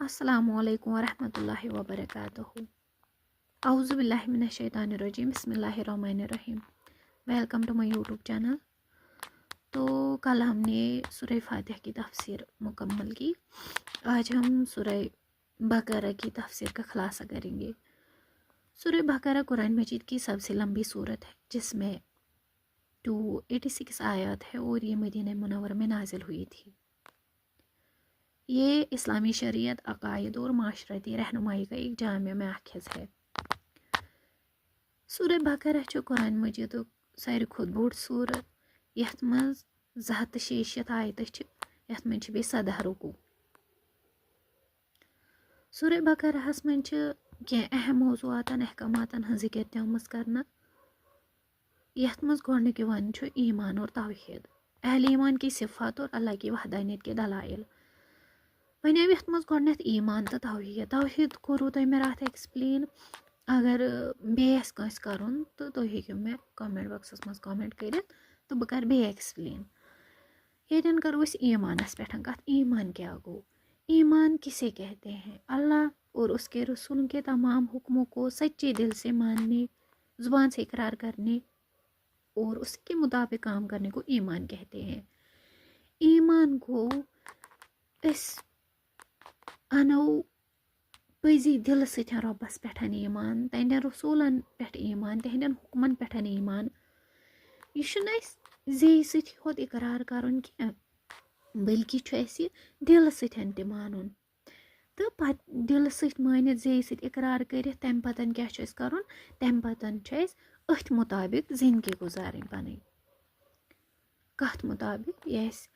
السلام علیکم ورحمۃ اللہ وبرکاتہ. اعوذ باللہ من الشیطان الرجیم. بسم اللہ الرحمن الرحیم. Welcome to my YouTube channel. تو کل ہم نے سورہ فاتحہ کی تفسیر مکمل کی. آج ہم سورہ بقرہ کی تفسیر کا خلاصہ کریں گے. سورہ بقرہ قرآن مجید کی سب سے لمبی سورت ہے جس میں 286 آیات ہے اور یہ مدینہ منورہ میں نازل ہوئی تھی. یہ اسلامی شریعت، عقائد اور معاشرتی رہنمائی کا ایک جامع ماخذ ہے. سورہ بقرہ چھُ قرآن مجیدُک ساروی کھۄتہٕ بوٚڑ سورت یتھ منٛز 266 آیتہٕ چھِ، یتھ منٛز چھِ بیٚیہِ 14 رکوع. سورہ بقرہس منٛز چھِ کینٛہہ اہم موضوعاتن احکاماتن ہٕنٛز ذکر تہِ آمٕژ کرنہٕ. یتھ منٛز گۄڈنیُک یِوان چھُ ایمان اور توحید، اہل ایمان کی صفات اور اللہ کی وحدانیت کے دلائل. وۄنۍ آو یتھ منٛز گۄڈنیتھ ایمان تہٕ توحید. توحید کوٚروٕ تۄہہِ مےٚ راتھ ایکسپلین. اگر بیٚیہِ آسہِ کٲنٛسہِ کَرُن تہٕ تُہۍ ہیٚکِو مےٚ کامنٹ باکسس منٛز کامنٹ کٔرِتھ تہٕ بہٕ کَرٕ بیٚیہِ ایکسپلین. ییٚتٮ۪ن کَرو أسۍ ایمانس پٮ۪ٹھ کَتھ. ایمان کیٛاہ گوٚو؟ ایمان کسے کہتے ہیں؟ اللہ اور اس کے رسول کے تمام حکموں کو سچے دل سے ماننے، زبان سے اقرار کرنے اور اس کے مطابق کام کرنے کو ایمان کہتے ہیں. ایمان گوٚو أسۍ اَنو پٔزی دِلہٕ سۭتۍ رۄبَس پٮ۪ٹھ ایمان، تہنٛدٮ۪ن رسوٗلن پٮ۪ٹھ ایمان، تہنٛدٮ۪ن حُکمن پٮ۪ٹھ ایمان. یہِ چھُنہٕ اَسہِ زیٚیہِ سۭتۍ ہوت اقرار کَرُن کینٛہہ، بٔلکہِ چھُ اَسہِ دِلہٕ سۭتۍ تہِ مانُن. تہٕ پَتہٕ دِلہٕ سۭتۍ مٲنِتھ، زیٚیہِ سۭتۍ اقرار کٔرِتھ تَمہِ پَتہٕ کیٛاہ چھُ اَسہِ کَرُن؟ تَمہِ پَتہٕ چھُ اَسہِ أتھۍ مُطابق زِندگی گُزارٕنۍ پَنٕنۍ. کَتھ مُطابق؟ یہِ اَسہِ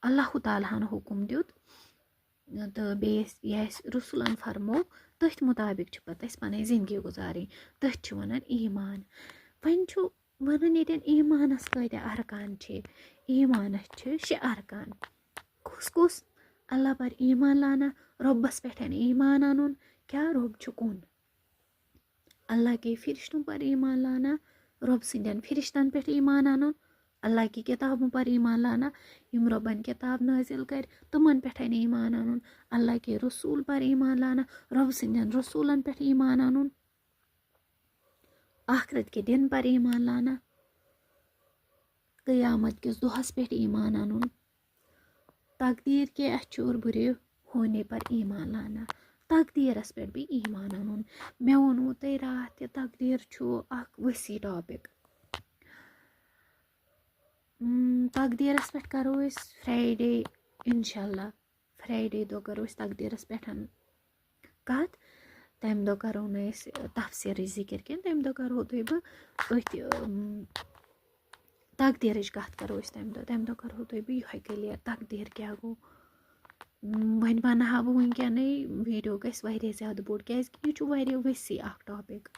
اللہ تعالیٰ ہن حُکُم دیُت تہٕ بیٚیہِ یہِ اَسہِ رسوٗلن فرمو، تٔتھۍ مُطابق چھِ پَتہٕ اَسہِ پَنٕنۍ زِندگی گُزارٕنۍ. تٔتھۍ چھِ وَنان ایمان. وۄنۍ چھُ وَنان ییٚتٮ۪ن ایمانس کۭتیاہ ارکان چھِ. ایمانس چھِ 6 ارکان. کُس کُس؟ اللہ پر ایمان لانا، رۄبس پٮ۪ٹھ ایمان اَنُن. کیٛاہ؟ رۄب چھُ کُن. اللہ کے فرشتوں پر ایمان لانا، رۄب سٕنٛدٮ۪ن فرشتن پٮ۪ٹھ ایمان اَنُن. اللہ کی کتابوں پر ایمان لانا، یِم رۄبن کتاب نٲزِل کَرِ تِمن پٮ۪ٹھ ایمان اَنُن. اللہ کے رسول پر ایمان لانا، رۄب سٕنٛدٮ۪ن رسوٗلن پٮ۪ٹھ ایمان اَنُن. آخرت کے دن پر ایمان لانا، قیامت کِس دۄہس پٮ۪ٹھ ایمان اَنُن. تقدیر کے اچھے اور برے ہونے پر ایمان لانا، تقدیرس پٮ۪ٹھ بیٚیہِ ایمان اَنُن. مےٚ ووٚنوٕ تۄہہِ راتھ تہِ تقدیٖر چھُ اکھ ؤسیع ٹاپِک. تقدیرس پٮ۪ٹھ کرو أسۍ فرٛایڈے انشاء اللہ. فرٛایڈے دۄہ کرو أسۍ تقدیرس پٮ۪ٹھ کتھ. تمہِ دۄہ کرو نہٕ أسۍ تفسیٖرٕچ ذکر کینٛہہ، تمہِ دۄہ کرہو تۄہہِ بہٕ أتھۍ تقدیرٕچ کتھ کرو أسۍ تمہِ دۄہ کرہو تۄہہِ بہٕ یِہوے کلیر تقدیر کیٛاہ گوٚو. وۄنۍ ونہٕ ہا بہٕ وٕنکیٚنٕے، ویٖڈیو گژھِ واریاہ زیادٕ بوٚڑ کیٛازِکہِ یہِ چھُ واریاہ ؤسیع اکھ ٹاپِک.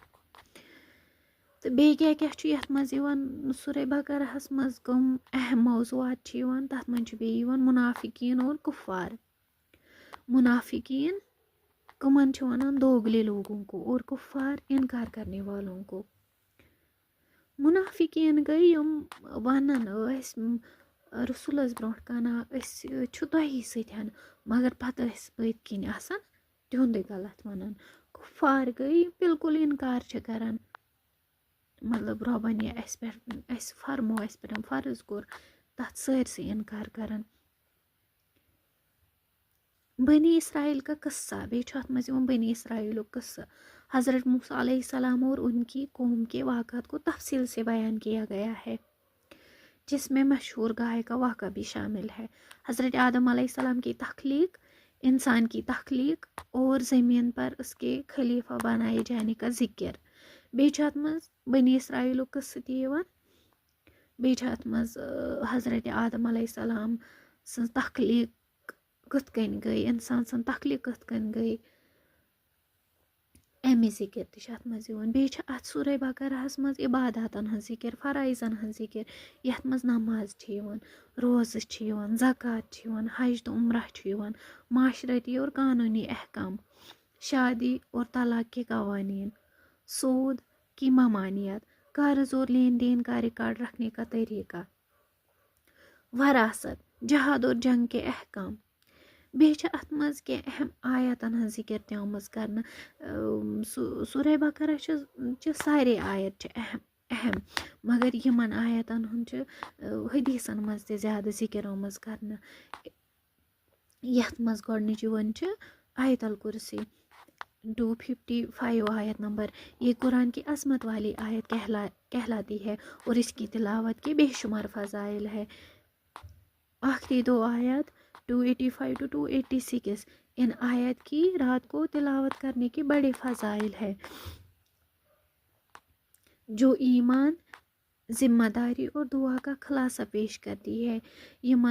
تہٕ بیٚیہِ کیٛاہ کیٛاہ چھُ یتھ منٛز یِوان سورہ بقرہس منٛز کٕم اہم موضوعات چھِ یِوان. تتھ منٛز چھُ بیٚیہِ یِوان منافقیٖن اور کُفار. منافقیٖن کٕمن چھِ وَنان؟ دوگلے لوگوں کو، اور کُفار انکار کرنے والوں کو. منافقیٖن گٔے یِم وَنان ٲسۍ رسوٗلس برونٛٹھ کَنا أسۍ چھُ تۄہی سۭتۍ، مگر پتہٕ ٲسۍ پٔتۍ کِنۍ آسان تِہُنٛدُے غلط وَنان. کُفار گٔے بالکُل انکار چھِ کران، مطلب رۄبن یہِ اَسہِ پٮ۪ٹھ اَسہِ فرمو، اَسہِ پٮ۪ٹھ فرض کوٚر، تتھ سٲرسٕے انکار کران. بنی اسرائیل کا قصہ، بیٚیہِ چھُ اتھ منٛز یِوان بنی اسرائیلُک قصہ. حضرت موسیٰ علیہ السلام اور ان کی قوم کے واقعات کو تفصیل سے بیان کیا گیا ہے، جس میں مشہور گائے کا واقعہ بھی شامل ہے. حضرت آدم علیہ السلام کی تخلیق، انسان کی تخلیق اور زمین پر اس کے خلیفہ بنائے جانے کا ذکر. بیٚیہِ چھُ اتھ منٛز بنی اسرائیلُک قصہ تہِ یِوان. بیٚیہِ چھُ اتھ منٛز حضرت آدم علیہ السلام سٕنٛز تخلیق کِتھ کٔنۍ گٔے، انسان سٕنٛز تخلیق کِتھ کٔنۍ گٔے، اَمِچ ذکر تہِ چھِ اتھ منٛز یِوان. بیٚیہِ چھِ اتھ سورہ بقرہس منٛز عباداتن ہٕنٛز ذکر، فرائضن ہٕنٛز ذکر، یتھ منٛز نماز چھِ یِوان، روزٕ چھِ یِوان، زکات چھِ یِوان، حج تہٕ عمرہ چھُ یِوان، معاشرتی اور قانونی احکام، شادی اور طلاق کے قوانین، سود کی ممانعت، قرض اور لین دین کا ریکارڈ رکھنے کا طریقہ، وراثت، جہاد اور جنگ کے احکام. بیٚیہِ چھِ اَتھ منٛز کینٛہہ اہم آیاتَن ہٕنٛز ذِکر تہِ آمٕژ کرنہٕ سورہ بقرہ چھِ سارے آیت چھِ اہم مگر یِمن آیاتَن ہُنٛد چھُ حدیٖثن منٛز تہِ زیادٕ ذِکر آمٕژ کرنہٕ یَتھ منٛز گۄڈنِچ یِوان چھِ آیت الکُرسی 255 آیت نمبر یہ قرآن کی عظمت والی آیت کہلاتی ہے اور اس کی تلاوت کے بے شمار فضائل ہے. آخری دو آیات 285 to 286 ان آیت کی رات کو تلاوت کرنے کے بڑے فضائل ہے جو ایمان ذمہ داری اور دعا کا خلاصہ پیش کرتی ہے. یم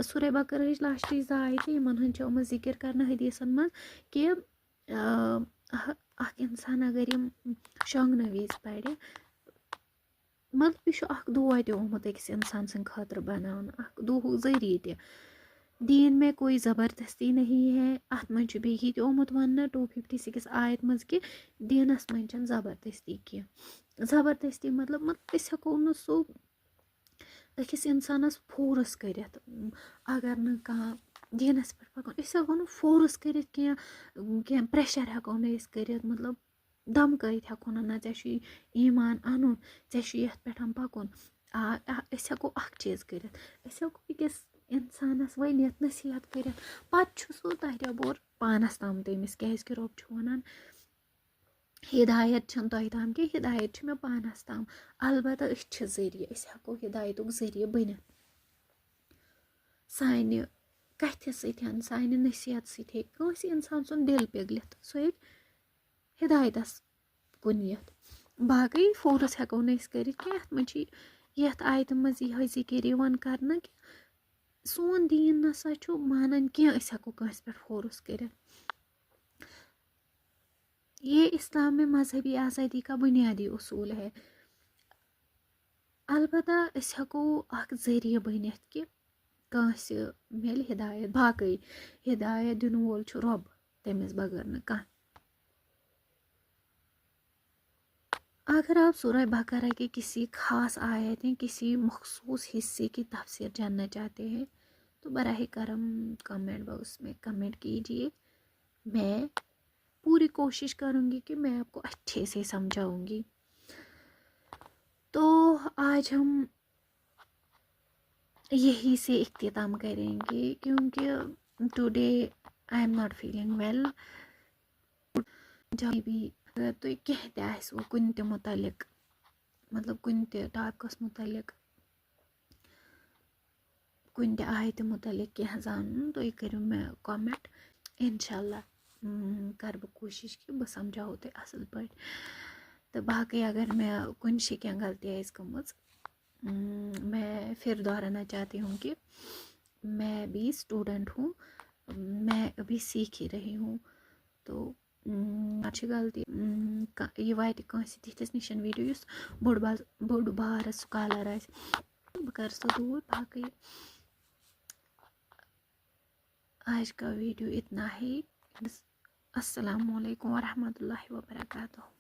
سورہ بقرہٕچ لاسٹٕچ زٕ آیتہٕ یِمن ہُنٛد چھُ آمُت ذِکر کرنہٕ حدیٖثن منٛز کہِ اکھ اِنسان اگر یِم شۄنٛگنہٕ وِزِ پرِ مطلب یہِ چھُ اکھ دُعا تہِ آمُت أکِس اِنسان سٕنٛدِ خٲطرٕ بناونہٕ اکھ دُہُک ذٔریعہٕ تہِ. دین میں کوئی زبردستی نہیں ہے اَتھ منٛز چھُ بیٚیہِ یہِ تہِ آمُت وَننہٕ 256 آیت منٛز کہِ دیٖنس منٛز چھَنہٕ زبردستی کینٛہہ. زبردستی مطلب أسۍ ہٮ۪کو نہٕ سُہ أکِس اِنسانس فورس کٔرِتھ اگر نہٕ کانٛہہ دیٖنس پٮ۪ٹھ پکان أسۍ ہٮ۪کو نہٕ فورس کٔرِتھ کینٛہہ پریشر ہٮ۪کو نہٕ أسۍ کٔرِتھ مطلب دمکٲیِتھ ہٮ۪کو نہٕ نہ ژےٚ چھُے ایمان اَنُن ژےٚ چھُ یَتھ پٮ۪ٹھ پکُن. أسۍ ہٮ۪کو اکھ چیٖز کٔرِتھ أسۍ ہٮ۪کو أکِس اِنسانس ؤنِتھ نصیحت کٔرِتھ پتہٕ چھُ سُہ تۄہہِ بور پانس تام تٔمِس کیازِ کہِ رۄب چھُ ونان ہدایت چھنہٕ تۄہہِ تام کینٛہہ ہدایت چھِ مےٚ پانس تام. البتہ أسۍ چھِ ذٔریعہٕ أسۍ ہٮ۪کو ہدایتُک ذٔریعہٕ بٔنِتھ سانہِ کتھِ سۭتۍ سانہِ نصیحت سۭتۍ ہیٚکہِ کٲنٛسہِ اِنسان سُنٛد دِل پِگلِتھ سُہ ہیٚکہِ ہدایتس کُن یِتھ. باقٕے فورس ہٮ۪کو نہٕ أسۍ کٔرِتھ کینٛہہ یَتھ منٛز چھِ یَتھ آیتہِ منٛز یِہوٚے ذِکر یِوان کرنہٕ کہِ سون دیٖن نسا چھُ مانان کینٛہہ أسۍ ہٮ۪کو کٲنٛسہِ پٮ۪ٹھ فورس کٔرِتھ. یہ اسلام میں مذہبی آزادی کا بنیادی اصوٗل ہے. البتہ أسۍ ہٮ۪کو اکھ ذٔریعہٕ بٔنِتھ کہِ کٲنٛسہِ مِلہِ ہدایت باقٕے ہدایت دِنہٕ وول چھُ رۄب تٔمِس بغٲر نہٕ کانٛہہ. اگر آپ سورہ بقرہ کے کسی خاص آیت یا کسی مخصوص حصے کی تفسیر جاننا چاہتے ہیں تو براہ کرم کمنٹ باکس میں کمنٹ کیجیے. میں پوری کوشش کروں گی کہ میں آپ کو اچھے سے سمجھاؤں گی. تو آج ہم یہی سے اختتام کریں گے کیونکہ today I am not feeling well. جب بھی اگر تُہۍ کینٛہہ تہِ آسِوٕ کُنہِ تہِ مُتعلق مطلب کُنہِ تہِ ٹاپِکَس مُتعلق کُنہِ تہِ آیتہِ مُتعلق کینٛہہ زانُن تُہۍ کٔرِو مےٚ کومٮ۪نٹ اِنشاءاللہ کَرٕ بہٕ کوٗشِش کہِ بہٕ سمجھاوو تۄہہِ اَصٕل پٲٹھۍ. تہٕ باقٕے اگر مےٚ کُنہِ جایہِ کینٛہہ غلطی آسہِ گٔمٕژ میں پھر دہرانا چاہتی ہوں کہ میں بھی اسٹوڈنٹ ہوں میں ابھی سیکھ ہی رہی ہوں. تو چھِ غلطی یہِ واتہِ کٲنٛسہِ تِتھِس نِش ویٖڈیو یُس بوٚڑ بارٕ سُکالر آسہِ بہٕ کَرٕ سُہ دوٗر. باقٕے آج کا ویڈیو اتنا ہی. السلام علیکم ورحمۃ اللہ وبرکاتہ.